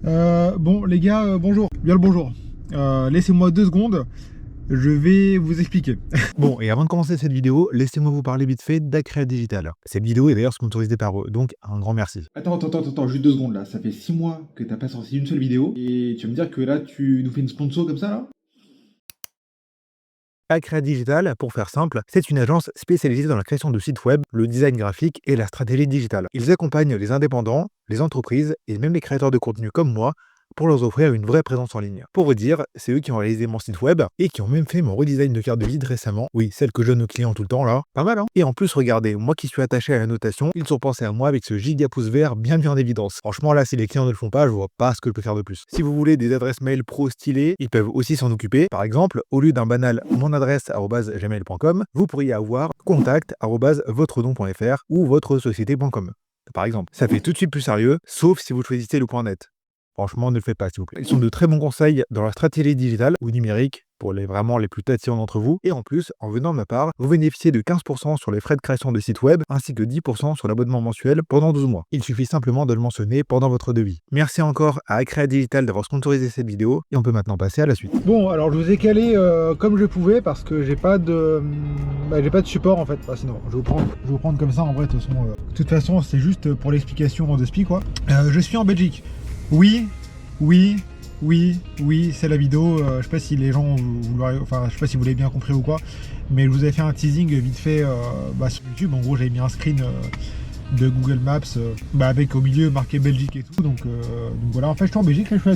Bon les gars, bonjour, bien le bonjour. Laissez-moi 2 secondes, je vais vous expliquer. Bon, et avant de commencer cette vidéo, laissez-moi vous parler vite fait d'Acrea Digital. Cette vidéo est d'ailleurs sponsorisée par eux, donc un grand merci. Attends, juste 2 secondes là, ça fait 6 mois que t'as pas sorti une seule vidéo, et tu vas me dire que là tu nous fais une sponsor comme ça là? Acrea Digital, pour faire simple, c'est une agence spécialisée dans la création de sites web, le design graphique et la stratégie digitale. Ils accompagnent les indépendants, les entreprises et même les créateurs de contenu comme moi pour leur offrir une vraie présence en ligne. Pour vous dire, c'est eux qui ont réalisé mon site web et qui ont même fait mon redesign de carte de visite récemment. Oui, celle que je donne aux clients tout le temps là. Pas mal hein. Et en plus, regardez, moi qui suis attaché à la notation, ils ont pensé à moi avec ce giga pouce vert bien en évidence. Franchement là, si les clients ne le font pas, je vois pas ce que je peux faire de plus. Si vous voulez des adresses mail pro stylées, ils peuvent aussi s'en occuper. Par exemple, au lieu d'un banal monadresse@gmail.com, vous pourriez avoir contact@votredon.fr ou votresociété.com. Par exemple, ça fait tout de suite plus sérieux, sauf si vous choisissez le .net. Franchement, ne le faites pas, s'il vous plaît. Ils sont de très bons conseils dans la stratégie digitale ou numérique pour vraiment les plus tatillons d'entre vous. Et en plus, en venant de ma part, vous bénéficiez de 15% sur les frais de création de site web ainsi que 10% sur l'abonnement mensuel pendant 12 mois. Il suffit simplement de le mentionner pendant votre devis. Merci encore à Acrea Digital d'avoir sponsorisé cette vidéo et on peut maintenant passer à la suite. Bon, alors je vous ai calé comme je pouvais parce que j'ai pas de support en fait. Bah, sinon, je vais vous prendre comme ça en vrai. De toute façon, c'est juste pour l'explication de SPI quoi. Je suis en Belgique. Oui, c'est la vidéo. Je sais pas si les gens, je sais pas si vous l'avez bien compris ou quoi, mais je vous ai fait un teasing vite fait sur YouTube. En gros, j'avais mis un screen de Google Maps avec au milieu marqué Belgique et tout. Donc voilà, en fait, je suis en Belgique, là, je suis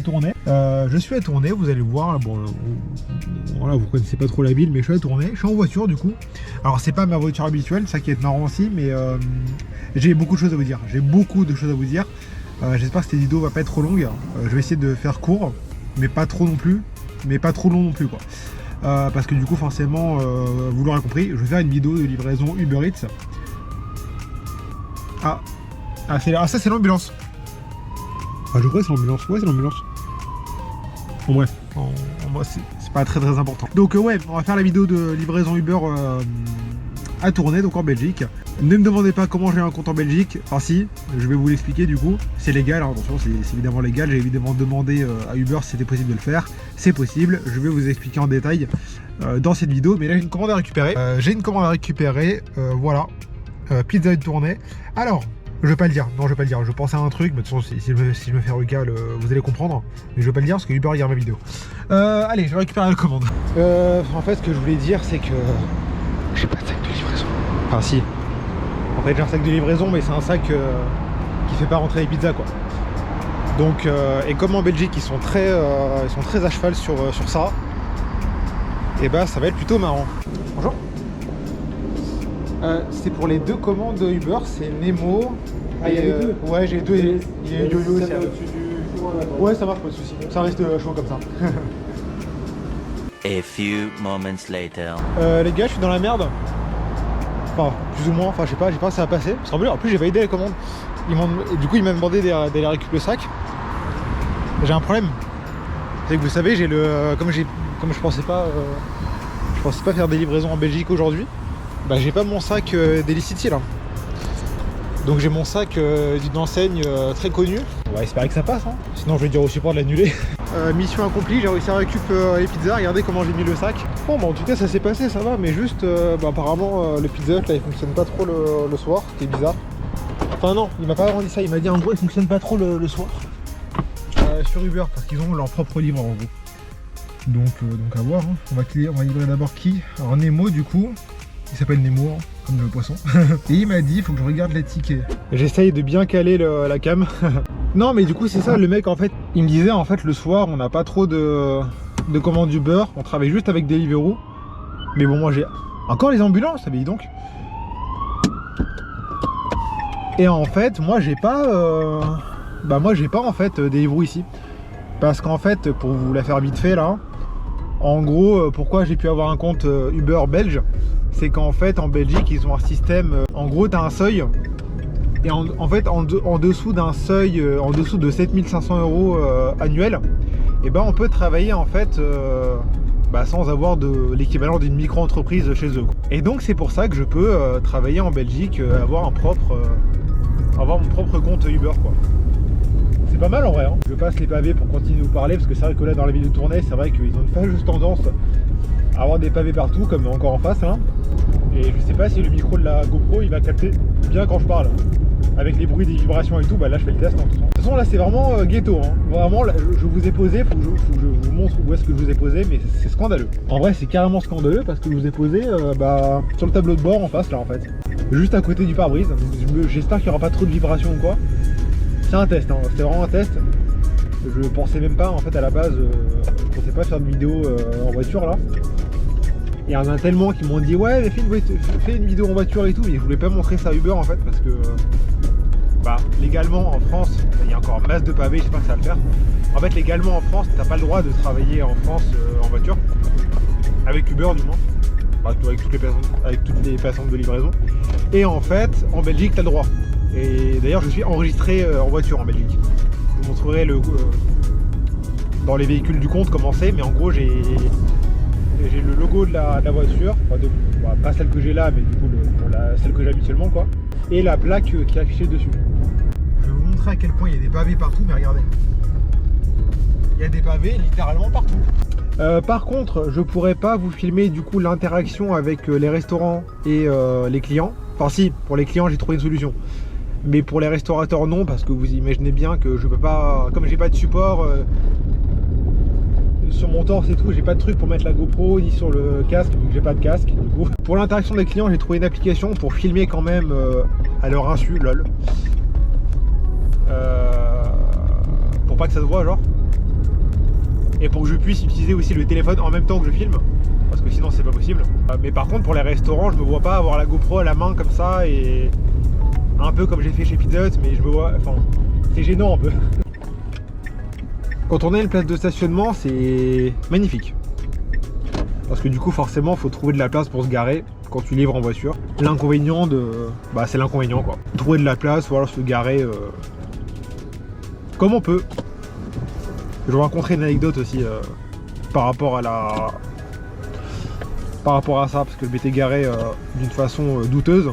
à la tournée. Vous allez le voir. Bon, voilà, vous connaissez pas trop la ville, mais je suis à la tournée. Je suis en voiture du coup. Alors, c'est pas ma voiture habituelle, ça qui est marrant aussi, mais j'ai beaucoup de choses à vous dire. J'espère que cette vidéo va pas être trop longue. Je vais essayer de faire court, mais pas trop non plus, mais pas trop long non plus quoi. Parce que du coup forcément, vous l'aurez compris, je vais faire une vidéo de livraison Uber Eats. Ça c'est l'ambulance. Je crois que c'est l'ambulance. Ouais, c'est l'ambulance. Bon bref, c'est pas très important. Donc ouais, on va faire la vidéo de livraison Uber à tourner, donc en Belgique. Ne me demandez pas comment j'ai un compte en Belgique. Enfin si, je vais vous l'expliquer du coup. C'est légal, hein, attention, c'est évidemment légal. J'ai évidemment demandé à Uber si c'était possible de le faire. C'est possible, je vais vous expliquer en détail dans cette vidéo. Mais là j'ai une commande à récupérer. Voilà. Pizza de tournée. Alors, je vais pas le dire. Non, je vais pas le dire. Je pensais à un truc, mais de toute façon, si je me fais recal, vous allez comprendre. Mais je vais pas le dire parce que Uber regarde ma vidéo. Allez, je vais récupérer la commande. En fait, ce que je voulais dire, c'est que j'ai pas de sac de livraison. Enfin, si. En fait, j'ai un sac de livraison, mais c'est un sac qui fait pas rentrer les pizzas, quoi. Donc, et comme en Belgique, ils sont très à cheval sur ça, et bah, ça va être plutôt marrant. Bonjour. C'est pour les 2 commandes Uber, c'est Nemo. Il y a les deux. Ouais, j'ai les 2. Il y a Yo-Yo aussi. Ouais, ça marche, pas de soucis. Ça reste chaud comme ça. A few moments later. Les gars, je suis dans la merde. Enfin, plus ou moins, enfin je sais pas si ça va passer. Parce qu'en plus j'ai validé la commande. Du coup il m'a demandé d'aller récupérer le sac. J'ai un problème. C'est que vous savez, comme je pensais pas faire des livraisons en Belgique aujourd'hui, bah j'ai pas mon sac d'Elicity là. Donc j'ai mon sac d'une enseigne très connue. On va espérer que ça passe, hein. Sinon je vais dire au support de l'annuler. Mission accomplie, j'ai réussi à récupérer les pizzas, regardez comment j'ai mis le sac. Bon bah en tout cas ça s'est passé, ça va, mais juste apparemment le Pizza Hut là il fonctionne pas trop le soir, c'est bizarre. Enfin non, il m'a pas vraiment dit ça, il m'a dit en gros il fonctionne pas trop le soir. Sur Uber, parce qu'ils ont leur propre livreur en gros. Donc à voir, hein. On va livrer d'abord qui? Alors Nemo du coup, il s'appelle Nemo, hein, comme le poisson. Et il m'a dit, il faut que je regarde les tickets. J'essaye de bien caler la cam. Non mais du coup c'est ça, le mec en fait, il me disait en fait le soir on n'a pas trop de commandes Uber, on travaille juste avec Deliveroo. Mais bon moi j'ai encore les ambulances, ça dit donc. Et en fait moi j'ai pas en fait Deliveroo ici. Parce qu'en fait, pour vous la faire vite fait là, en gros pourquoi j'ai pu avoir un compte Uber belge, c'est qu'en fait en Belgique ils ont un système, en gros t'as un seuil. Et en fait, en dessous d'un seuil, en dessous de 7500 € annuels, et ben on peut travailler en fait sans avoir l'équivalent d'une micro-entreprise chez eux. Et donc c'est pour ça que je peux travailler en Belgique, avoir mon propre compte Uber quoi. pas mal en vrai. Hein. Je passe les pavés pour continuer de vous parler parce que c'est vrai que là dans la vidéo de tournée, c'est vrai qu'ils ont une fâcheuse tendance à avoir des pavés partout, comme encore en face. Hein. Et je sais pas si le micro de la GoPro il va capter bien quand je parle. Avec les bruits des vibrations et tout, bah là je fais le test. Hein, de toute façon là c'est vraiment ghetto. Hein. Vraiment là, je vous ai posé, faut que je vous montre où est-ce que je vous ai posé, mais c'est scandaleux. En vrai c'est carrément scandaleux parce que je vous ai posé sur le tableau de bord en face là en fait. Juste à côté du pare-brise. J'espère qu'il n'y aura pas trop de vibrations ou quoi. C'est un test, hein. C'était vraiment un test. Je pensais même pas en fait à la base, je pensais pas faire de vidéo en voiture là. Il y en a tellement qui m'ont dit ouais mais fais une vidéo en voiture et tout, mais je voulais pas montrer ça à Uber en fait parce que légalement en France, il y a encore masse de pavés, j'espère que ça va le faire. En fait légalement en France, t'as pas le droit de travailler en France en voiture, avec Uber du moins, avec toutes les plateformes de livraison. Et en fait en Belgique t'as le droit. Et d'ailleurs je suis enregistré en voiture en Belgique. Je vous montrerai dans les véhicules du compte comment c'est, mais en gros j'ai le logo de la voiture, pas celle que j'ai là, mais du coup celle que j'ai habituellement quoi, et la plaque qui est affichée dessus. Je vais vous montrer à quel point il y a des pavés partout, mais regardez, il y a des pavés littéralement partout. Par contre, je pourrais pas vous filmer du coup l'interaction avec les restaurants et les clients. Enfin si, pour les clients j'ai trouvé une solution, mais pour les restaurateurs non, parce que vous imaginez bien que je peux pas, comme j'ai pas de support sur mon torse et tout, j'ai pas de truc pour mettre la GoPro ni sur le casque vu que j'ai pas de casque du coup. Pour l'interaction des clients j'ai trouvé une application pour filmer quand même à leur insu, lol, pour pas que ça se voit genre, et pour que je puisse utiliser aussi le téléphone en même temps que je filme parce que sinon c'est pas possible. Mais par contre pour les restaurants je me vois pas avoir la GoPro à la main comme ça, et un peu comme j'ai fait chez Pizza Hut, mais je me vois, enfin c'est gênant un peu. Quand on a une place de stationnement, c'est magnifique. Parce que du coup, forcément, il faut trouver de la place pour se garer quand tu livres en voiture. L'inconvénient c'est l'inconvénient quoi. Trouver de la place ou alors se garer comme on peut. Je vais raconter une anecdote aussi par rapport à ça, parce que je m'étais garé d'une façon douteuse.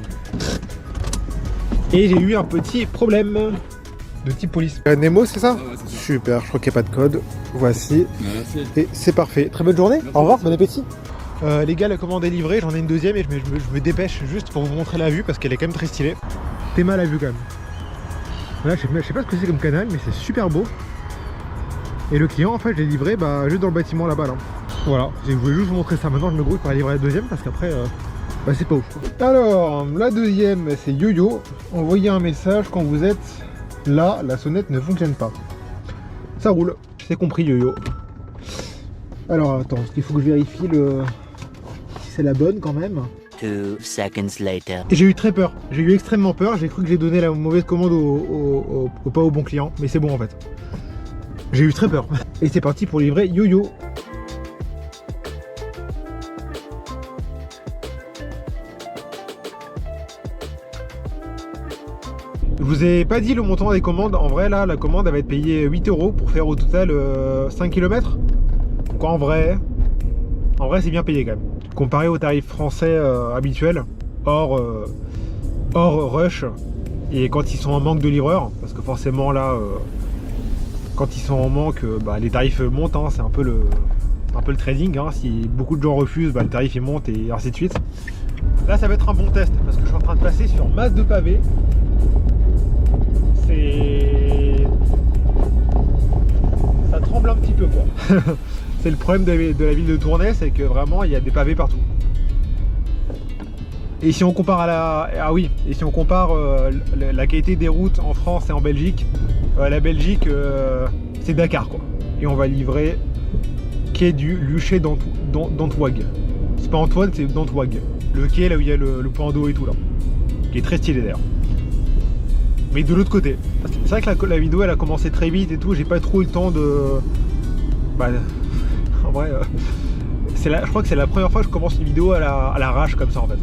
Et j'ai eu un petit problème de type police. Nemo, c'est ça? Ouais, c'est ça. Super, je crois qu'il n'y a pas de code. Voici. Merci. Et c'est parfait. Très bonne journée. Merci. Au revoir, bon appétit. Les gars, la commande est livrée. J'en ai une deuxième et je me dépêche juste pour vous montrer la vue parce qu'elle est quand même très stylée. T'es mal la vue quand même. Là, je sais pas ce que c'est comme canal, mais c'est super beau. Et le client, en fait, je l'ai livré juste dans le bâtiment là-bas. Là. Voilà, je voulais juste vous montrer ça. Maintenant, je me grouille pour aller livrer la deuxième parce qu'après, c'est pas ouf. Alors, la deuxième, c'est Yo-Yo. Envoyez un message quand vous êtes là, la sonnette ne fonctionne pas. Ça roule, c'est compris Yo-Yo. Alors attends, parce qu'il faut que je vérifie si c'est la bonne quand même. 2 seconds later. Et j'ai eu très peur, j'ai eu extrêmement peur, j'ai cru que j'ai donné la mauvaise commande pas au bon client, mais c'est bon en fait. J'ai eu très peur. Et c'est parti pour livrer Yo-Yo. Je vous ai pas dit le montant des commandes. En vrai là, la commande elle va être payée 8 € pour faire au total 5 km. Donc en vrai c'est bien payé quand même. Comparé aux tarifs français habituels, hors rush, et quand ils sont en manque de livreurs, parce que forcément là, quand ils sont en manque, les tarifs montent, hein, c'est un peu le trading, hein. Si beaucoup de gens refusent, le tarif il monte et ainsi de suite. Là ça va être un bon test, parce que je suis en train de passer sur masse de pavés. Ça tremble un petit peu quoi. C'est le problème de la ville de Tournai, c'est que vraiment il y a des pavés partout. Et si on compare la qualité des routes en France et en Belgique, la Belgique c'est Dakar quoi. Et on va livrer quai du Luchet d'Antwag. C'est pas Antoine, c'est d'Antwag. Le quai là où il y a le point d'eau et tout là. Qui est très stylé d'ailleurs. Mais de l'autre côté. C'est vrai que la vidéo elle a commencé très vite et tout, j'ai pas trop eu le temps de... en vrai, je crois que c'est la première fois que je commence une vidéo à l'arrache comme ça en fait.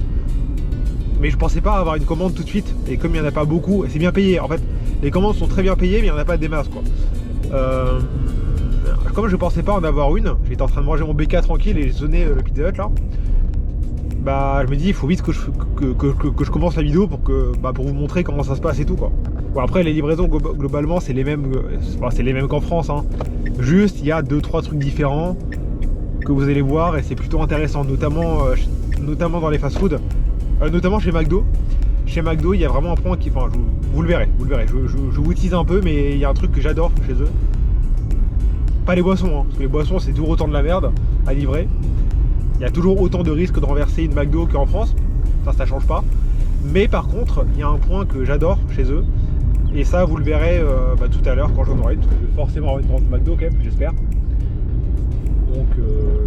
Mais je pensais pas avoir une commande tout de suite, et comme il n'y en a pas beaucoup, et c'est bien payé en fait. Les commandes sont très bien payées, mais il n'y en a pas des masses quoi. Comme je pensais pas en avoir une, j'étais en train de manger mon BK tranquille et j'ai sonné le Pizza Hut là. Je me dis il faut vite que je commence la vidéo pour vous montrer comment ça se passe et tout quoi. Bon, après les livraisons globalement c'est les mêmes, c'est les mêmes qu'en France, hein. Juste il y a 2-3 trucs différents que vous allez voir et c'est plutôt intéressant, notamment dans les fast-food, notamment chez McDo. Chez McDo, il y a vraiment un point qui... Enfin, vous le verrez, je vous tease un peu, mais il y a un truc que j'adore chez eux. Pas les boissons, hein, parce que les boissons, c'est toujours autant de la merde à livrer. Il y a toujours autant de risques de renverser une McDo qu'en France. Ça change pas. Mais par contre, il y a un point que j'adore chez eux. Et ça, vous le verrez tout à l'heure quand j'en aurai une, parce que je vais forcément avoir une grande McDo quand même, j'espère.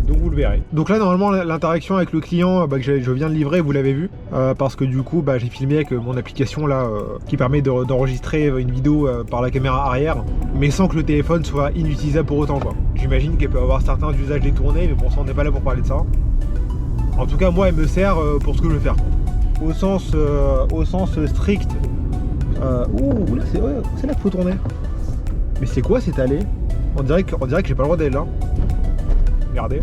Donc vous le verrez. Donc là normalement l'interaction avec le client que je viens de livrer, vous l'avez vu, parce que du coup j'ai filmé avec mon application là qui permet d'enregistrer une vidéo par la caméra arrière, mais sans que le téléphone soit inutilisable pour autant quoi. J'imagine qu'elle peut avoir certains usages détournés, mais bon ça on n'est pas là pour parler de ça. En tout cas moi elle me sert pour ce que je veux faire. Au sens strict. Ouh là c'est là qu'il faut tourner. Mais c'est quoi cette allée? On dirait que j'ai pas le droit d'aller là. Regardez.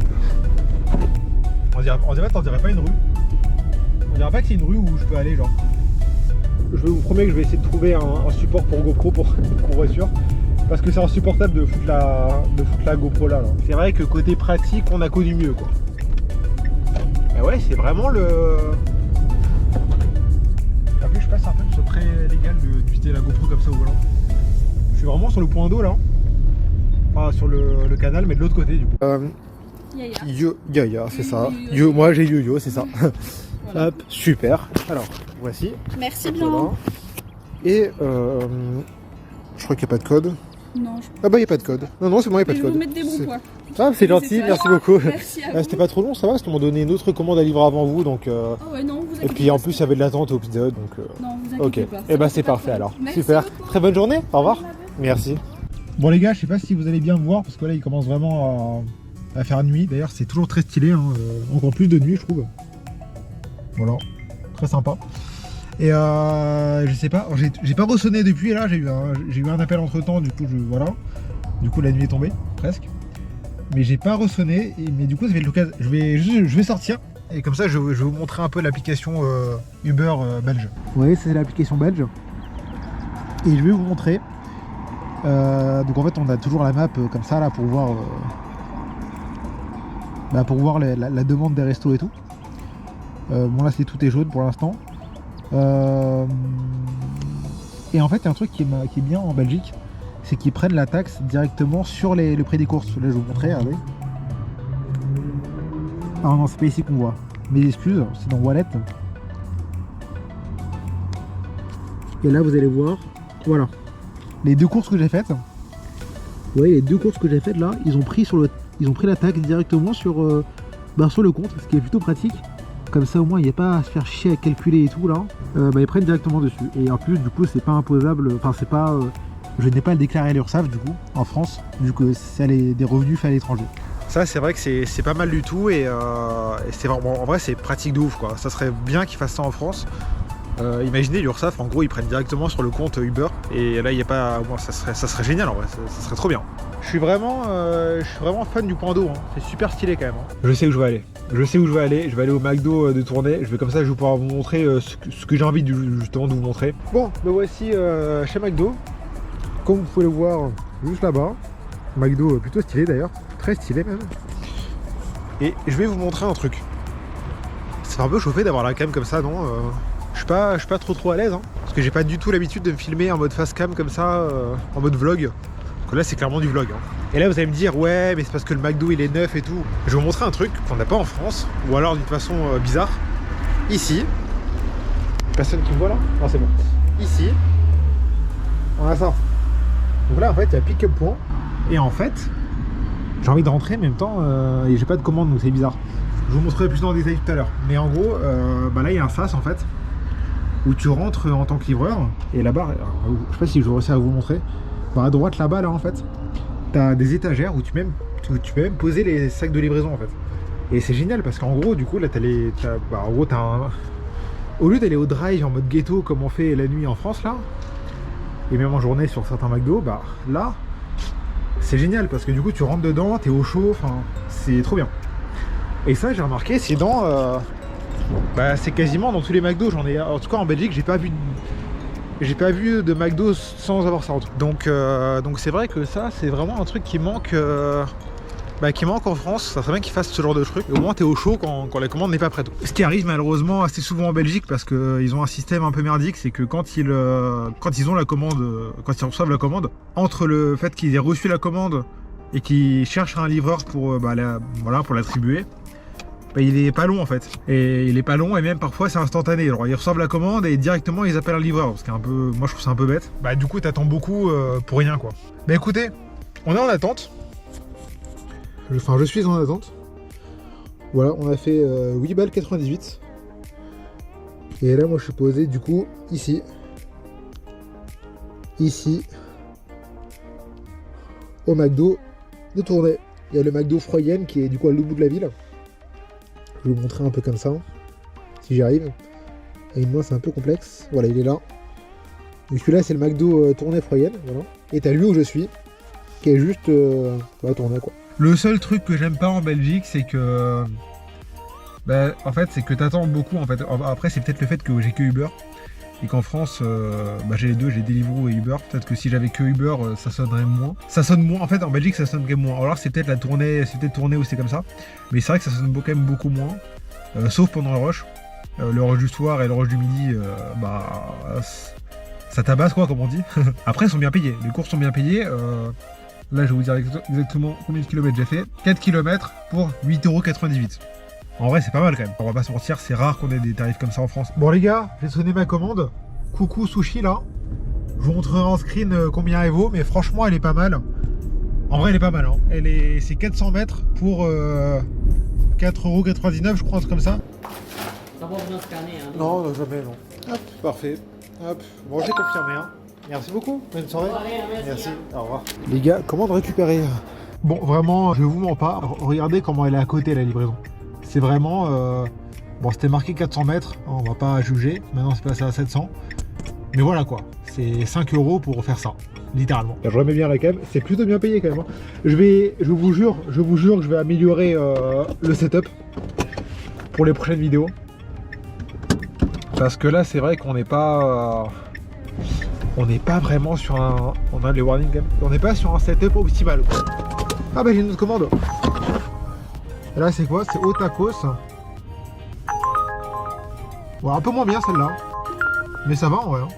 On dirait pas une rue. On dirait pas que c'est une rue où je peux aller genre. Je vous promets que je vais essayer de trouver un support pour GoPro pour être sûr. Parce que c'est insupportable de foutre la GoPro là. C'est vrai que côté pratique on a connu mieux quoi. Et ouais c'est vraiment le. En plus je passe un peu que ce soit très légal d'utiliser la GoPro comme ça au volant. Je suis vraiment sur le point d'eau là. Pas sur le canal mais de l'autre côté du coup. Yaya, c'est ça. Moi j'ai yo-yo, c'est ça. Voilà. Hop, super. Alors, voici. Merci bien. bien. Et je crois qu'il n'y a pas de code. Non, Ah bah il n'y a pas de code. Non, c'est bon, il n'y a pas de code. Je vais vous mettre des bons points. Ah, c'est gentil, merci beaucoup. Merci à vous. C'était pas trop long, ça va, parce qu'ils m'ont donné une autre commande à livrer avant vous, donc. Ah ouais, non, vous Et puis en plus, il y avait de l'attente au Pizza Hut, donc. Non, vous inquiétez pas. Et bah c'est parfait alors. Merci Super. beaucoup. Très bonne journée. Au revoir. Merci. Bon les gars, je sais pas si vous allez bien me voir, parce que là il commence vraiment à faire nuit. D'ailleurs c'est toujours très stylé, hein, encore plus de nuit je trouve. Voilà, très sympa. Et je sais pas, j'ai pas ressonné depuis, et là j'ai eu un appel entre temps, du coup voilà. Du coup la nuit est tombée, presque. Mais j'ai pas ressonné, mais du coup ça fait l'occasion. Je vais sortir, et comme ça je vais vous montrer un peu l'application Uber belge. Vous voyez, c'est l'application belge. Et je vais vous montrer. Donc en fait on a toujours la map comme ça là pour voir la demande des restos et tout. Bon là c'est tout est jaune pour l'instant. Et en fait il y a un truc qui est bien en Belgique, c'est qu'ils prennent la taxe directement sur le prix des courses. Là je vais vous montrer, regardez. Ah non c'est pas ici qu'on voit. Mes excuses, c'est dans Wallet. Et là vous allez voir, voilà. Les deux courses que j'ai faites, vous voyez les deux courses que j'ai faites là, ils ont pris la taxe directement sur le compte, ce qui est plutôt pratique. Comme ça au moins il n'y a pas à se faire chier à calculer et tout là. Ils prennent directement dessus. Et en plus du coup c'est pas imposable, enfin c'est pas. Je n'ai pas à le déclarer à l'URSSAF du coup en France, vu que c'est des revenus faits à l'étranger. Ça c'est vrai que c'est pas mal du tout et c'est vraiment en vrai c'est pratique de ouf quoi. Ça serait bien qu'ils fassent ça en France. Imaginez l'URSSAF, en gros ils prennent directement sur le compte Uber et là il n'y a pas. Bon, ça serait génial en vrai, ça serait trop bien. Je suis vraiment fan du point d'eau, hein. C'est super stylé quand même. Hein. Je sais où je vais aller. Je vais aller au McDo de Tournai. Je vais comme ça, je vais pouvoir vous montrer ce que j'ai envie justement de vous montrer. Bon, me voici chez McDo. Comme vous pouvez le voir juste là-bas. McDo plutôt stylé d'ailleurs, très stylé même. Et je vais vous montrer un truc. C'est un peu chauffé d'avoir la cam comme ça, non Je suis pas trop à l'aise, hein, parce que j'ai pas du tout l'habitude de me filmer en mode face cam comme ça, en mode vlog. Parce que là c'est clairement du vlog. Hein. Et là vous allez me dire ouais mais c'est parce que le McDo il est neuf et tout. Je vais vous montrer un truc qu'on n'a pas en France, ou alors d'une façon bizarre. Ici, personne qui me voit là? Non c'est bon. Ici, on a ça. Donc là en fait il y a pick-up point. Et en fait, j'ai envie de rentrer en même temps et j'ai pas de commande donc c'est bizarre. Je vous montrerai plus en détail tout à l'heure. Mais en gros, là il y a un sas en fait. Où tu rentres en tant que livreur et là-bas, je sais pas si je vais réussir à vous montrer, à droite là-bas là en fait, t'as des étagères où tu peux même poser les sacs de livraison en fait. Et c'est génial parce qu'en gros du coup là au lieu d'aller au drive en mode ghetto comme on fait la nuit en France là, et même en journée sur certains McDo, là c'est génial parce que du coup tu rentres dedans, t'es au chaud, enfin c'est trop bien. Et ça j'ai remarqué c'est dans c'est quasiment dans tous les McDo, en tout cas en Belgique j'ai pas vu Et j'ai pas vu de McDo sans avoir ça en tout. Donc c'est vrai que ça, c'est vraiment un truc qui manque, qui manque en France. Ça serait bien qu'ils fassent ce genre de truc. Et au moins, t'es au chaud quand la commande n'est pas prête. Ce qui arrive malheureusement assez souvent en Belgique parce qu'ils ont un système un peu merdique, c'est que quand ils ont la commande, quand ils reçoivent la commande, entre le fait qu'ils aient reçu la commande et qu'ils cherchent un livreur pour pour l'attribuer, il est pas long en fait. Et il est pas long et même parfois c'est instantané. Alors ils reçoivent la commande et directement ils appellent un livreur. Ce qui est un peu, moi je trouve ça un peu bête. Du coup t'attends beaucoup pour rien quoi. Mais écoutez, on est en attente. Enfin je suis en attente. Voilà, on a fait 8 balles 98. Et là moi je suis posé du coup ici. Ici. Au McDo de Tournai. Il y a le McDo Froyenne qui est du coup à l'autre bout de la ville. Je vais vous montrer un peu comme ça, si j'y arrive. Et moi c'est un peu complexe. Voilà, il est là. Et celui-là c'est le McDo Tournai Froyenne, voilà. Et t'as lui où je suis, qui est juste Tournai quoi. Le seul truc que j'aime pas en Belgique, c'est que en fait c'est que t'attends beaucoup en fait. Après c'est peut-être le fait que j'ai que Uber. Et qu'en France, j'ai les deux, j'ai Deliveroo et Uber. Peut-être que si j'avais que Uber, ça sonnerait moins. Ça sonne moins, en fait en Belgique ça sonnerait moins. Alors c'est peut-être la tournée, c'est peut-être tournée où c'est comme ça. Mais c'est vrai que ça sonne quand même beaucoup moins. Sauf pendant le rush. Le rush du soir et le rush du midi, ça tabasse quoi comme on dit. Après ils sont bien payés, les courses sont bien payées. Là je vais vous dire exactement combien de kilomètres j'ai fait. 4 km pour 8,98 €. En vrai c'est pas mal quand même, on va pas se mentir, c'est rare qu'on ait des tarifs comme ça en France. Bon les gars, j'ai sonné ma commande. Coucou sushi là. Je vous montrerai en screen combien elle vaut, mais franchement elle est pas mal. En vrai elle est pas mal hein. C'est 400 mètres pour 4,99 € je crois, un truc comme ça. T'as pas besoin de scanner hein. Non, jamais non. Hop, parfait. Hop, bon j'ai confirmé hein. Merci beaucoup, bonne soirée. Merci, au revoir. Les gars, commande récupérer. Bon vraiment, je vous mens pas, regardez comment elle est à côté la livraison. C'est vraiment... bon, c'était marqué 400 mètres, on va pas juger. Maintenant, c'est passé à 700. Mais voilà quoi, c'est 5 € pour faire ça, littéralement. Je remets bien la cam, c'est plutôt bien payé quand même. Je vous jure que je vais améliorer le setup pour les prochaines vidéos. Parce que là, c'est vrai qu'on n'est pas... on n'est pas vraiment sur un... On a les warnings quand même. On n'est pas sur un setup optimal quoi. Ah bah j'ai une autre commande. Et là c'est quoi? C'est au tacos. Ouais, un peu moins bien celle-là. Mais ça va en vrai. Hein.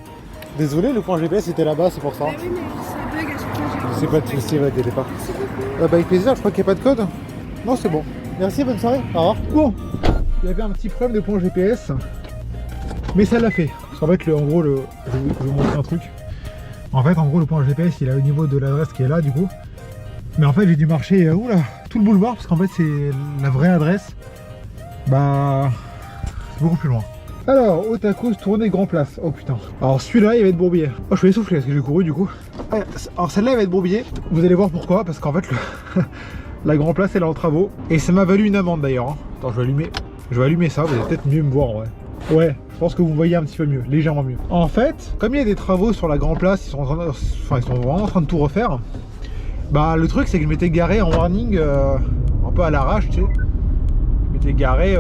Désolé, le point GPS était là-bas, c'est pour ça. Mais oui, mais ça bug à chaque fois. C'est pas de soucis, ouais, t'es pas. Avec plaisir, je crois qu'il n'y a pas de code. Non, c'est bon. Merci, bonne soirée. Au revoir. Bon, il y avait un petit problème de point GPS. Mais ça l'a fait. Parce qu'en fait, en gros, je vais vous montrer un truc. En fait, en gros, le point GPS, il est au niveau de l'adresse qui est là, du coup. Mais en fait j'ai dû marcher tout le boulevard parce qu'en fait c'est la vraie adresse. C'est beaucoup plus loin. Alors au tacos Tournai Grand Place. Oh putain. Alors celui-là il va être Bourbier. Oh je suis essoufflé parce que j'ai couru du coup. Alors celle-là elle va être Bourbier. Vous allez voir pourquoi. Parce qu'en fait la Grand Place elle est en travaux. Et ça m'a valu une amende d'ailleurs. Hein. Attends je vais allumer ça. Vous allez peut-être mieux me voir en vrai. Ouais, je pense que vous me voyez un petit peu mieux, légèrement mieux. En fait, comme il y a des travaux sur la Grand Place, ils sont vraiment en train de tout refaire. Le truc c'est que je m'étais garé en warning un peu à l'arrache, tu sais. Je m'étais garé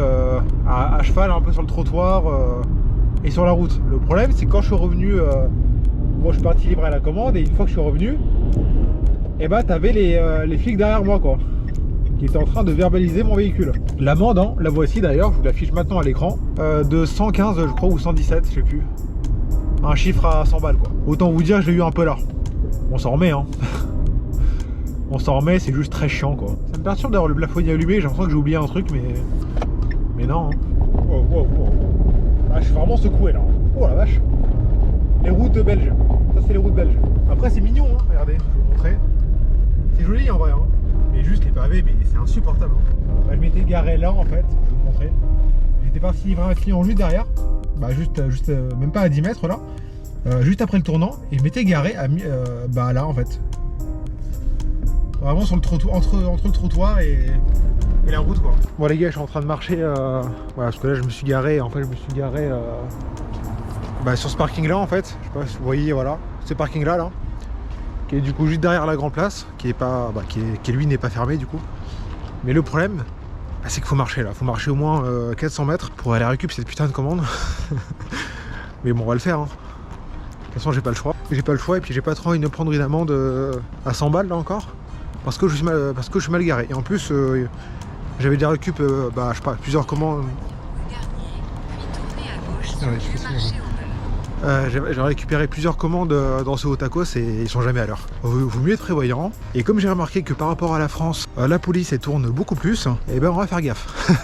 à cheval un peu sur le trottoir et sur la route. Le problème c'est que quand je suis revenu, je suis parti livrer la commande et une fois que je suis revenu, t'avais les flics derrière moi quoi, qui étaient en train de verbaliser mon véhicule. L'amende, hein, la voici d'ailleurs, je vous l'affiche maintenant à l'écran, de 115 je crois ou 117, je sais plus. Un chiffre à 100 balles quoi. Autant vous dire j'ai eu un peu là. On s'en remet hein. On s'en remet, c'est juste très chiant quoi. Ça me perturbe d'avoir le plafonnier allumé, j'ai l'impression que j'ai oublié un truc mais non. Hein. Wow. Ah, je suis vraiment secoué là. Oh la vache. Les routes belges. Ça c'est les routes belges. Après c'est mignon hein, regardez, je vais vous montrer. C'est joli en vrai hein. Mais juste les pavés, mais c'est insupportable. Hein. Je m'étais garé là en fait, je vais vous montrer. J'étais parti livrer un client juste derrière. Juste même pas à 10 mètres là. Juste après le tournant. Et je m'étais garé à là en fait. Vraiment sur le trottoir, entre le trottoir et la route quoi. Bon les gars, je suis en train de marcher voilà, parce que là je me suis garé, sur ce parking là en fait. Je sais pas si vous voyez, voilà, ce parking là qui est du coup juste derrière la Grand Place, qui est pas, qui lui n'est pas fermé du coup. Mais le problème, c'est qu'il faut marcher là, faut marcher au moins 400 mètres pour aller récupérer cette putain de commande. Mais bon, on va le faire hein. façon, j'ai pas le choix. J'ai pas le choix et puis j'ai pas trop envie de me prendre une amende à 100 balles là encore. Parce que je suis mal garé. Et en plus, j'avais déjà récup, je sais pas, plusieurs commandes. J'ai récupéré plusieurs commandes dans ce haut tacos et ils sont jamais à l'heure. Vaut mieux être prévoyant. Et comme j'ai remarqué que par rapport à la France, la police elle tourne beaucoup plus, et ben on va faire gaffe.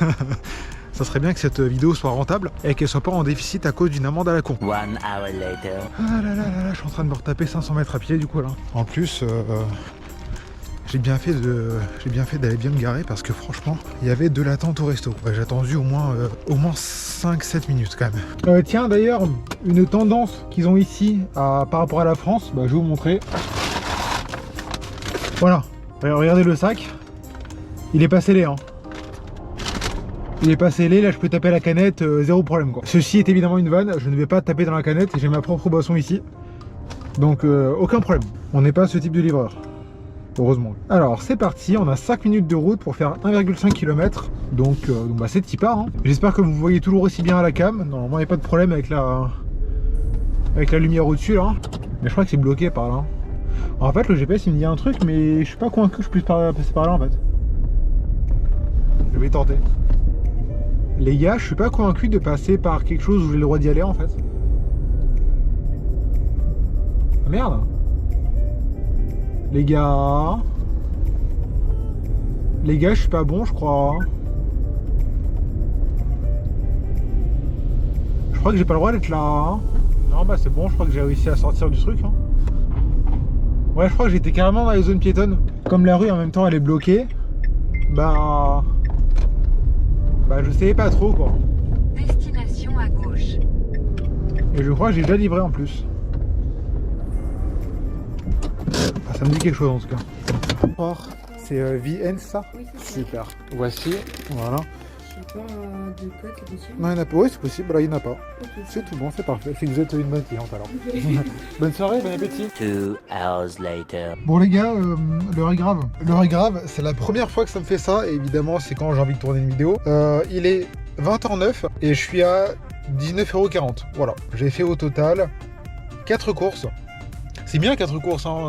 Ça serait bien que cette vidéo soit rentable et qu'elle soit pas en déficit à cause d'une amende à la con. 1 hour later. Ah là là là là, je suis en train de me retaper 500 mètres à pied du coup là. En plus, j'ai bien fait d'aller bien me garer parce que franchement, il y avait de l'attente au resto. Ouais, j'ai attendu au moins 5-7 minutes quand même. Tiens d'ailleurs, une tendance qu'ils ont ici par rapport à la France, je vais vous montrer. Voilà, regardez le sac. Il est pas scellé hein. Il est pas scellé, là je peux taper à la canette, zéro problème quoi. Ceci est évidemment une vanne, je ne vais pas taper dans la canette, j'ai ma propre boisson ici. Donc aucun problème. On n'est pas ce type de livreur. Heureusement. Alors c'est parti, on a 5 minutes de route pour faire 1,5 km. Donc c'est petit pas. Hein. J'espère que vous voyez toujours aussi bien à la cam. Normalement il n'y a pas de problème avec la lumière au-dessus là. Mais je crois que c'est bloqué par là. En fait le GPS il me dit un truc mais je suis pas convaincu que je puisse passer par là en fait. Je vais tenter. Les gars, je suis pas convaincu de passer par quelque chose où j'ai le droit d'y aller en fait. Ah, merde. Les gars, je suis pas bon je crois. Je crois que j'ai pas le droit d'être là. Non c'est bon, je crois que j'ai réussi à sortir du truc. Hein. Ouais, je crois que j'étais carrément dans les zones piétonnes. Comme la rue en même temps elle est bloquée, je savais pas trop quoi. Destination à gauche. Et je crois que j'ai déjà livré en plus. Ça me dit quelque chose en tout cas. C'est VN ça? Oui, c'est ça. Super. Voici, voilà. Je sais pas de quoi t'es dessus. Non, il n'y en a pas. Oui, c'est possible, là il n'y en a pas. Ok. C'est tout bon, c'est parfait. C'est que vous êtes une bonne cliente alors. Bonne soirée, bon appétit. 2 hours later. Bon les gars, l'heure est grave. L'heure est grave, c'est la première fois que ça me fait ça. Et évidemment, c'est quand j'ai envie de tourner une vidéo. Il est 20h09 et je suis à 19,40€. Voilà, j'ai fait au total 4 courses. C'est bien 4 courses, hein,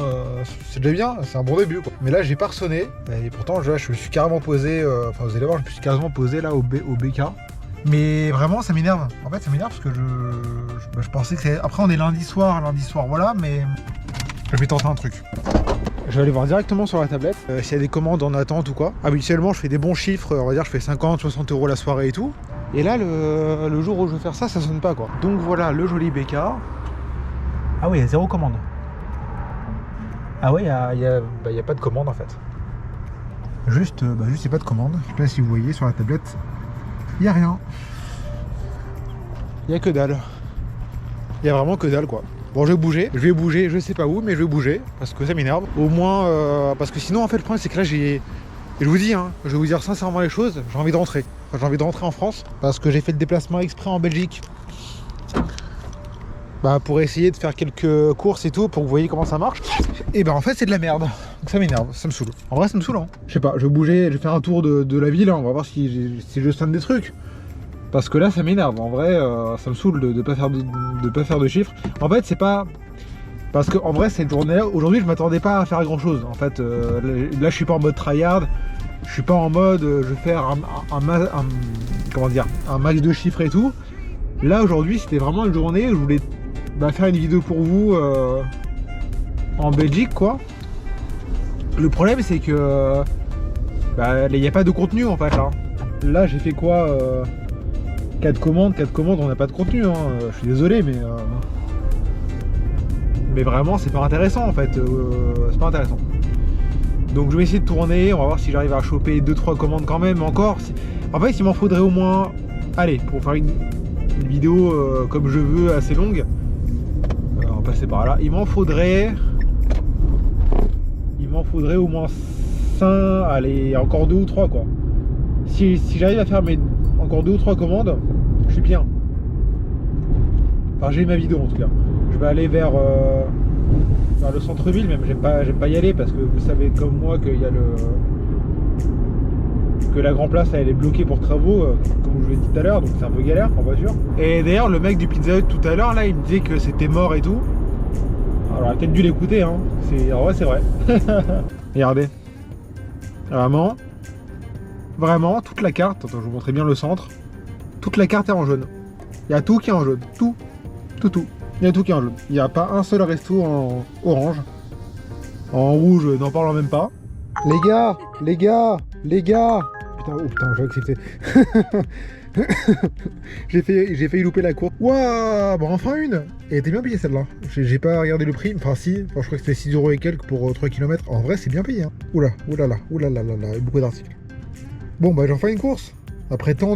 c'est déjà bien, c'est un bon début quoi. Mais là j'ai pas ressonné, et pourtant je me suis carrément posé, vous allez voir, je me suis carrément posé là au BK. Mais vraiment ça m'énerve, en fait ça m'énerve parce que je pensais que c'est... Après on est lundi soir voilà, mais je vais tenter un truc. Je vais aller voir directement sur la tablette s'il y a des commandes en attente ou quoi. Habituellement je fais des bons chiffres, on va dire je fais 50-60€ la soirée et tout. Et là le jour où je veux faire ça, ça sonne pas quoi. Donc voilà le joli BK. Ah oui, il y a 0 commande. Ah ouais, il n'y a pas de commande en fait. Juste, il n'y a pas de commande. Là, si vous voyez sur la tablette, il n'y a rien. Il n'y a que dalle. Il n'y a vraiment que dalle quoi. Bon, je vais bouger, je sais pas où, mais je vais bouger parce que ça m'énerve. Au moins, parce que sinon, en fait, le problème c'est que là, je vous dis, hein, je vais vous dire sincèrement les choses, j'ai envie de rentrer. Enfin, j'ai envie de rentrer en France parce que j'ai fait le déplacement exprès en Belgique. Pour essayer de faire quelques courses et tout pour que vous voyez comment ça marche. Et en fait c'est de la merde. Donc ça m'énerve, ça me saoule. En vrai ça me saoule hein. Je sais pas, je vais bouger, je vais faire un tour de la ville, hein. On va voir si je sonne des trucs. Parce que là ça m'énerve, en vrai ça me saoule de pas faire de chiffres. En fait c'est pas... Parce que en vrai cette journée-là, aujourd'hui je m'attendais pas à faire grand chose. En fait là je suis pas en mode tryhard, je suis pas en mode je vais faire un max de chiffres et tout. Là aujourd'hui c'était vraiment une journée où je voulais faire une vidéo pour vous en Belgique quoi. Le problème c'est que il n'y a pas de contenu en fait là. Là j'ai fait quoi 4 commandes, on n'a pas de contenu hein. Je suis désolé mais vraiment c'est pas intéressant en fait, c'est pas intéressant. Donc je vais essayer de tourner, on va voir si j'arrive à choper 2-3 commandes quand même encore. En fait il m'en faudrait au moins, allez, pour faire une vidéo comme je veux assez longue, on va passer par là, il m'en faudrait au moins 5, allez, encore 2 ou 3 quoi. Si j'arrive à faire encore 2 ou 3 commandes, je suis bien. Enfin j'ai ma vidéo en tout cas. Je vais aller vers le centre-ville même, j'aime pas y aller parce que vous savez comme moi qu'il y a que la Grand Place elle est bloquée pour travaux, comme je vous l'ai dit tout à l'heure, donc c'est un peu galère en voiture. Et d'ailleurs le mec du Pizza Hut tout à l'heure là il me disait que c'était mort et tout. J'aurais peut-être dû l'écouter, hein. En vrai, c'est vrai. Regardez. Vraiment, toute la carte. Attends, je vous montrer bien le centre. Toute la carte est en jaune. Il y a tout qui est en jaune. Tout. Il y a tout qui est en jaune. Il n'y a pas un seul resto en orange. En rouge, n'en parlons même pas. Les gars. Putain, oh putain, j'ai accepté. j'ai failli louper la course. Waouh, bon, enfin une. Elle était bien payée celle-là. J'ai pas regardé le prix. Enfin si, enfin, je crois que c'était 6 € et quelques pour 3 km. En vrai, c'est bien payé. Hein. Oula, il y a beaucoup d'articles. Bon, bah j'en fais une course. Après tant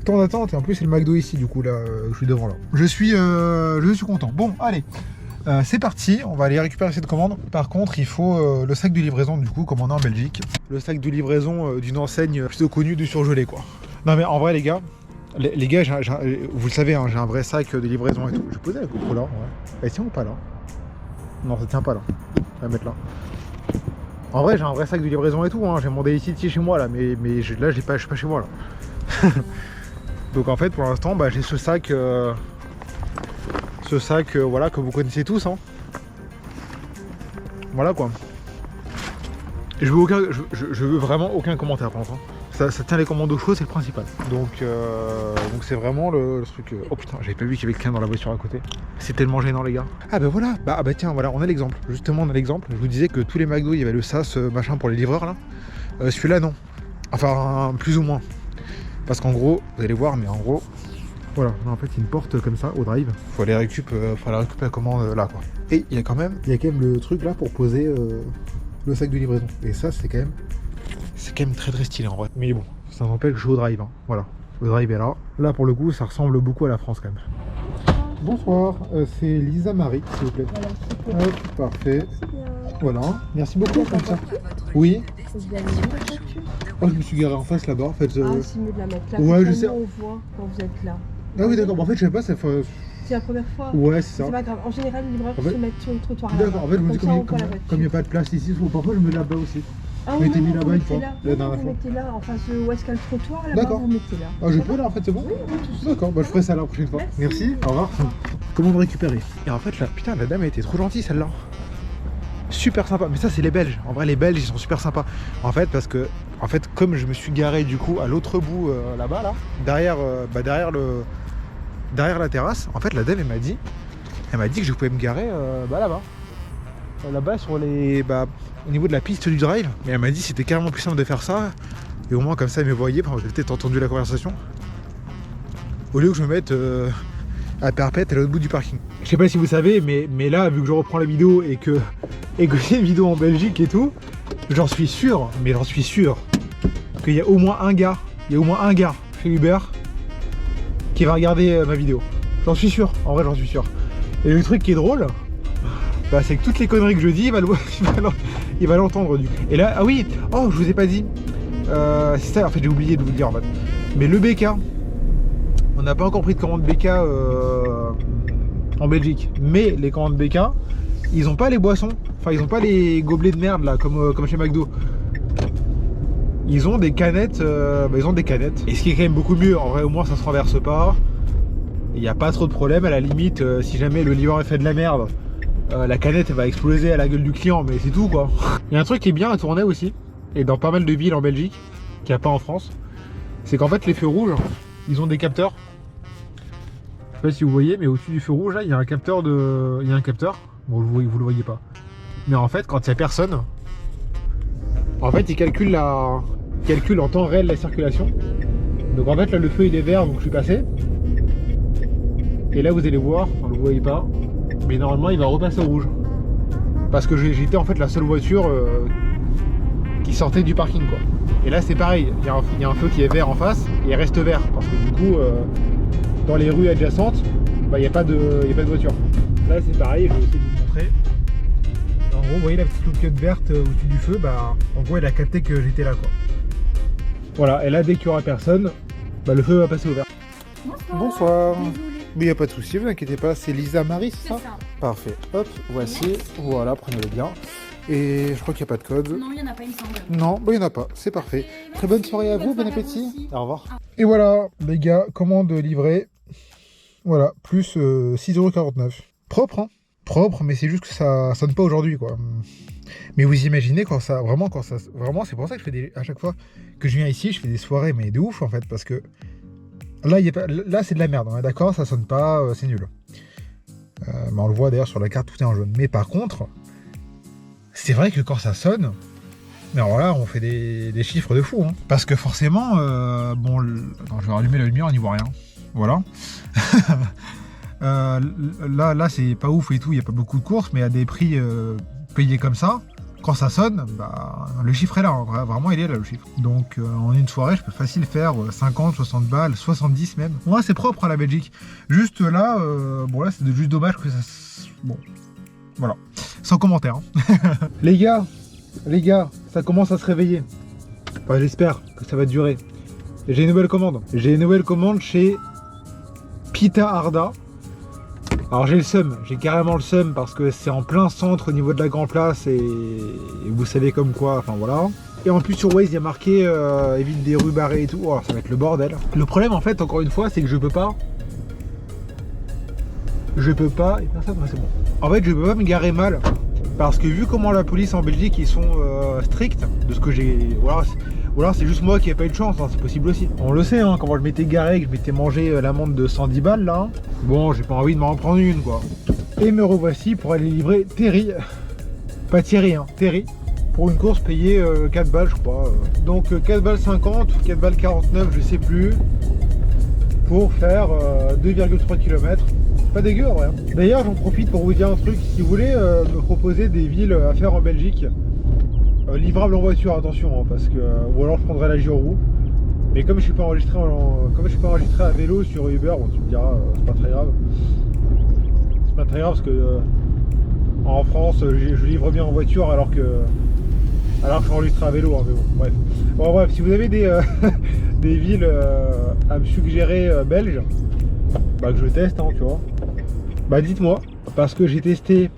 d'attente. Et en plus, c'est le McDo ici, du coup, là, je suis devant là. Je suis content. Bon, allez. C'est parti, on va aller récupérer cette commande. Par contre, il faut le sac de livraison, du coup, comme on a en Belgique. Le sac de livraison d'une enseigne plutôt connue du surgelé, quoi. Non, mais en vrai, les gars, vous le savez, hein, j'ai un vrai sac de livraison et tout. Je vais poser la GoPro là, ouais. Elle tient ou pas là? Non, ça tient pas là. Je vais mettre là. En vrai, j'ai un vrai sac de livraison et tout. Hein. J'ai mon Daily chez moi là, mais là, je suis pas chez moi là. Donc en fait, pour l'instant, bah, j'ai ce sac. Voilà, que vous connaissez tous, hein. Voilà quoi. Je veux vraiment aucun commentaire par contre. Hein. Ça tient les commandes au chaud, c'est le principal. Donc c'est vraiment le truc. Oh putain, j'avais pas vu qu'il y avait quelqu'un dans la voiture à côté. C'est tellement gênant les gars. Ah bah voilà, bah tiens, voilà, on a l'exemple. Justement, on a l'exemple. Je vous disais que tous les McDo, il y avait le SAS machin pour les livreurs là. Celui-là non. Enfin, plus ou moins. Parce qu'en gros, vous allez voir, mais en gros. Voilà, en fait, il y a une porte comme ça au drive. Faut aller récupérer la commande là, quoi. Et il y a quand même le truc là pour poser le sac de livraison. Et ça, c'est quand même très très stylé en vrai. Mais bon, ça n'empêche que je suis au drive. Hein. Voilà, le drive est là. Là, pour le coup, ça ressemble beaucoup à la France quand même. Bonsoir, c'est Lisa Marie, s'il vous plaît. Voilà, hop, parfait. Voilà, merci beaucoup comme ça. Oui. Oh, je me suis garé en face là-bas en fait. Ah, c'est mieux de la mettre là. Ouais, je sais. On voit quand vous êtes là. Ah oui, d'accord. En fait, je sais pas, ça fait. C'est la première fois. Ouais, c'est ça. C'est pas grave. En général, les livreurs se mettent sur le trottoir là. D'accord, en fait, je me dis comme il n'y a pas de place ici, parfois je me mets là-bas aussi. Ah oui, oui, mis là-bas une fois, la dernière vous fois. mettez là, en face où est-ce qu'il y a le trottoir, là-bas, D'accord. vous mettez là. Ah, je peux là en fait, c'est bon? Oui, tout ça. D'accord, bah je ferai ça la prochaine fois. Merci, au revoir. Commande récupérée. Et en fait, là, putain, la dame a été trop gentille celle-là. Super sympa, mais ça c'est les Belges. En vrai, les Belges ils sont super sympas. En fait, parce que, comme je me suis garé du coup à l'autre bout là-bas, là, derrière la terrasse, en fait, la dame elle m'a dit que je pouvais me garer là-bas. Là-bas sur les. Au niveau de la piste du drive. Mais elle m'a dit que c'était carrément plus simple de faire ça. Et au moins comme ça elle me voyait, enfin, vous avez peut-être entendu la conversation. Au lieu que je me mette à perpète à l'autre bout du parking. Je sais pas si vous savez, mais là, vu que je reprends la vidéo et que j'ai une vidéo en Belgique et tout, j'en suis sûr qu'il y a au moins un gars chez Uber qui va regarder ma vidéo. J'en suis sûr, en vrai j'en suis sûr. Et le truc qui est drôle, c'est que toutes les conneries que je dis, il va l'entendre du coup. Et là, ah oui, oh je vous ai pas dit, c'est ça en fait j'ai oublié de vous le dire en fait. Mais le BK, on n'a pas encore pris de commande BK en Belgique, mais les commandes BK, ils ont pas les boissons, enfin ils ont pas les gobelets de merde là comme chez McDo. Ils ont des canettes, Et ce qui est quand même beaucoup mieux, en vrai au moins ça se renverse pas. Il n'y a pas trop de problème, à la limite, si jamais le livreur fait de la merde, la canette elle va exploser à la gueule du client, mais c'est tout quoi. Il y a un truc qui est bien à Tournai aussi, et dans pas mal de villes en Belgique, qu'il n'y a pas en France, c'est qu'en fait les feux rouges, ils ont des capteurs. Je sais pas si vous voyez, mais au-dessus du feu rouge là, il y a un capteur Bon, vous le voyez pas. Mais en fait, quand il n'y a personne, en fait, il calcule en temps réel la circulation. Donc en fait, là, le feu il est vert, donc je suis passé. Et là, vous allez voir, enfin, vous voyez pas, mais normalement, il va repasser au rouge. Parce que j'étais en fait la seule voiture qui sortait du parking, quoi. Et là, c'est pareil, il y a un feu qui est vert en face et il reste vert. Parce que du coup, dans les rues adjacentes, il n'y a pas de voiture. Là, c'est pareil, je vais essayer de vous montrer. En gros, vous voyez la petite loquette verte au-dessus du feu, en gros, elle a capté que j'étais là, quoi. Voilà, et là, dès qu'il n'y aura personne, le feu va passer au vert. Bonsoir. Mais il n'y a pas de souci, vous inquiétez pas, c'est Lisa Marie, c'est ça? Parfait. Hop, voici. Voilà, prenez-le bien. Et je crois qu'il n'y a pas de code. Non, il n'y en a pas, il me semble. Non, il n'y en a pas, c'est parfait. Très bonne soirée à vous, bon appétit. Au revoir. Et voilà, les gars, commande livrée. Voilà, plus 6,49 €. Propre, hein? propre, mais c'est juste que ça sonne pas aujourd'hui, quoi. Mais vous imaginez quand ça, vraiment, c'est pour ça que je fais à chaque fois que je viens ici, je fais des soirées, mais de ouf en fait, parce que là, là c'est de la merde, on est d'accord, ça sonne pas, c'est nul. Mais on le voit d'ailleurs sur la carte, tout est en jaune. Mais par contre, c'est vrai que quand ça sonne, mais alors là, on fait des chiffres de fou, hein. Parce que forcément, bon, attends, je vais rallumer la lumière, on n'y voit rien. Voilà. Là, c'est pas ouf et tout, il n'y a pas beaucoup de courses, mais à des prix payés comme ça, quand ça sonne, bah, le chiffre est là, hein. Vraiment il est là le chiffre. Donc en une soirée, je peux facile faire 50, 60 balles, 70 même. Ouais, c'est propre à la Belgique. Juste là, bon là c'est juste dommage que ça... Bon, voilà, sans commentaire. Hein. Les gars, ça commence à se réveiller. Enfin, j'espère que ça va durer. J'ai une nouvelle commande. J'ai une nouvelle commande chez Pita Arda. Alors j'ai le seum, j'ai carrément le seum parce que c'est en plein centre au niveau de la Grand Place et vous savez comme quoi, enfin voilà. Et en plus sur Waze il y a marqué évite des rues barrées et tout, oh, ça va être le bordel. Le problème en fait encore une fois c'est que je peux pas, et personne, c'est bon. En fait je peux pas me garer mal parce que vu comment la police en Belgique ils sont stricts, de ce que j'ai, voilà. Ou alors c'est juste moi qui n'ai pas eu de chance, hein, c'est possible aussi. On le sait, hein, comment je m'étais garé, que je m'étais mangé l'amende de 110 balles là. Bon, j'ai pas envie de m'en prendre une quoi. Et me revoici pour aller livrer Terry. Pas Thierry, hein, Terry. Pour une course payée 4 balles je crois. Donc 4 balles 50 ou 4 balles 49, je sais plus. Pour faire 2,3 km. Pas dégueu en vrai. Hein. D'ailleurs j'en profite pour vous dire un truc. Si vous voulez me proposer des villes à faire en Belgique, livrable en voiture, attention, hein, parce que ou alors je prendrai la Giroux. Mais comme je suis pas enregistré à vélo sur Uber, bon, tu me diras, c'est pas très grave. C'est pas très grave parce que en France, je livre bien en voiture alors que je suis enregistré à vélo. Hein, mais bon, bref. Bon, bref, si vous avez des des villes à me suggérer belges, bah que je teste, hein, tu vois. Bah dites-moi, parce que j'ai testé.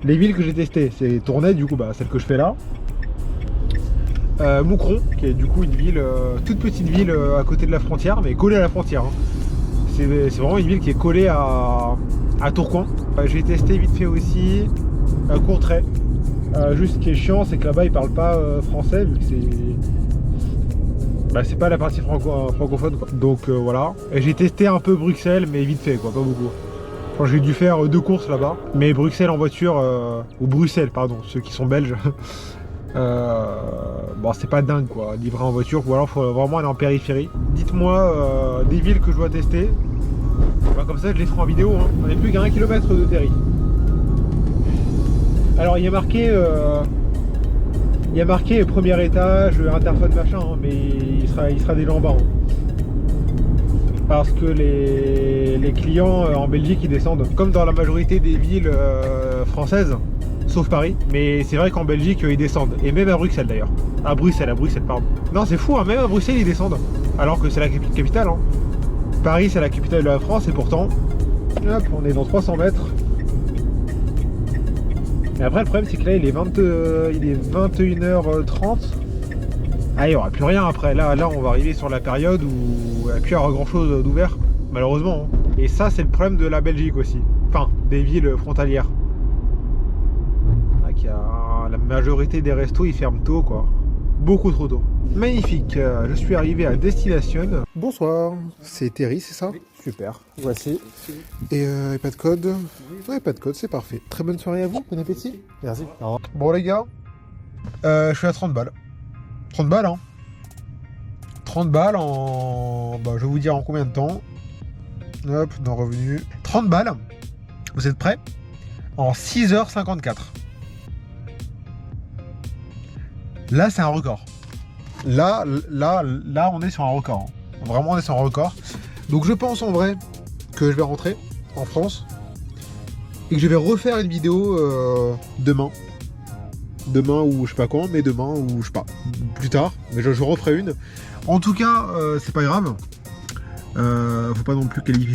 Les villes que j'ai testées, c'est Tournai, du coup, bah, celle que je fais là. Moucron, qui est du coup une ville, toute petite ville à côté de la frontière, mais collée à la frontière. Hein. C'est vraiment une ville qui est collée à Tourcoing. J'ai testé vite fait aussi Courtrai. Juste ce qui est chiant, c'est que là-bas ils parlent pas français, vu que c'est pas la partie francophone, quoi. Donc voilà. J'ai testé un peu Bruxelles, mais vite fait, quoi, pas beaucoup. Enfin, j'ai dû faire 2 courses là-bas, mais Bruxelles en voiture, ou Bruxelles, pardon, ceux qui sont belges, bon, c'est pas dingue quoi, livrer en voiture, ou alors il faut vraiment aller en périphérie. Dites-moi des villes que je dois tester, bah, comme ça je les ferai en vidéo, hein. On n'est plus qu'à 1 km de Terry. Alors il y a marqué premier étage, interphone machin, hein, mais il sera déjà en bas. Hein. Parce que les clients en Belgique ils descendent comme dans la majorité des villes françaises, sauf Paris. Mais c'est vrai qu'en Belgique ils descendent, et même à Bruxelles d'ailleurs. À Bruxelles pardon. Non c'est fou, hein, même à Bruxelles ils descendent, alors que c'est la capitale. Hein. Paris c'est la capitale de la France et pourtant, hop, on est dans 300 mètres. Mais après le problème c'est que là il est 21h30. Ah, il n'y aura plus rien après, là on va arriver sur la période où il n'y a plus grand chose d'ouvert, malheureusement. Hein. Et ça c'est le problème de la Belgique aussi, enfin des villes frontalières. La majorité des restos ils ferment tôt quoi, beaucoup trop tôt. Magnifique, je suis arrivé à destination. Bonsoir, c'est Terry, c'est ça? Super, voici. Et pas de code? Ouais, pas de code, c'est parfait. Très bonne soirée à vous, bon appétit. Merci. Bon les gars, je suis à 30 balles. 30 balles, hein. 30 balles en... Bah, je vais vous dire en combien de temps. Hop, dans revenu. 30 balles. Vous êtes prêts? En 6h54. Là, c'est un record. Là, on est sur un record. Hein. Vraiment, on est sur un record. Donc, je pense en vrai que je vais rentrer en France et que je vais refaire une vidéo demain. Demain ou je sais pas quand, mais demain ou je sais pas, plus tard, mais je referai une. En tout cas, c'est pas grave. Faut pas non plus qualifier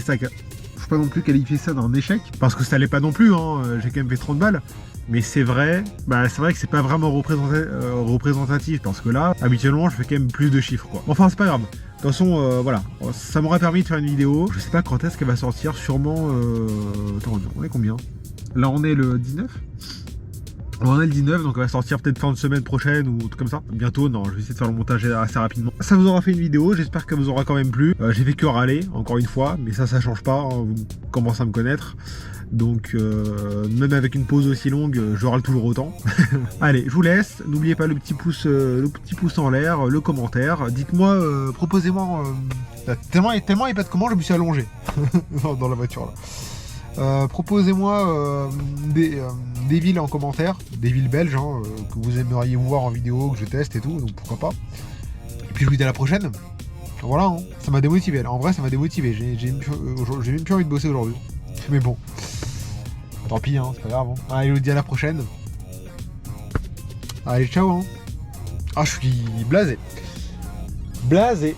ça d'un échec, parce que ça l'est pas non plus. Hein. J'ai quand même fait 30 balles, mais c'est vrai que c'est pas vraiment représentatif, parce que là, habituellement, je fais quand même plus de chiffres, quoi. Enfin, c'est pas grave. De toute façon, voilà, ça m'aurait permis de faire une vidéo. Je sais pas quand est-ce qu'elle va sortir, sûrement. Attends, on est combien? Là on est le 19. On est le 19, donc on va sortir peut-être fin de semaine prochaine ou tout comme ça. Bientôt, non, je vais essayer de faire le montage assez rapidement. Ça vous aura fait une vidéo, j'espère qu'elle vous aura quand même plu. J'ai fait que râler, encore une fois, mais ça change pas, hein, vous commencez à me connaître. Donc, même avec une pause aussi longue, je râle toujours autant. Allez, je vous laisse. N'oubliez pas le petit pouce en l'air, le commentaire. Dites-moi, proposez-moi... tellement il n'y a pas de comment, je me suis allongé dans la voiture là. Proposez-moi des villes en commentaire, des villes belges hein, que vous aimeriez voir en vidéo, que je teste et tout, donc pourquoi pas. Et puis je vous dis à la prochaine. Voilà, hein, ça m'a démotivé. En vrai, ça m'a démotivé. J'ai même plus envie de bosser aujourd'hui. Mais bon, tant pis, hein, c'est pas grave. Hein. Allez, je vous dis à la prochaine. Allez, ciao. Hein. Ah, je suis blasé. Blasé.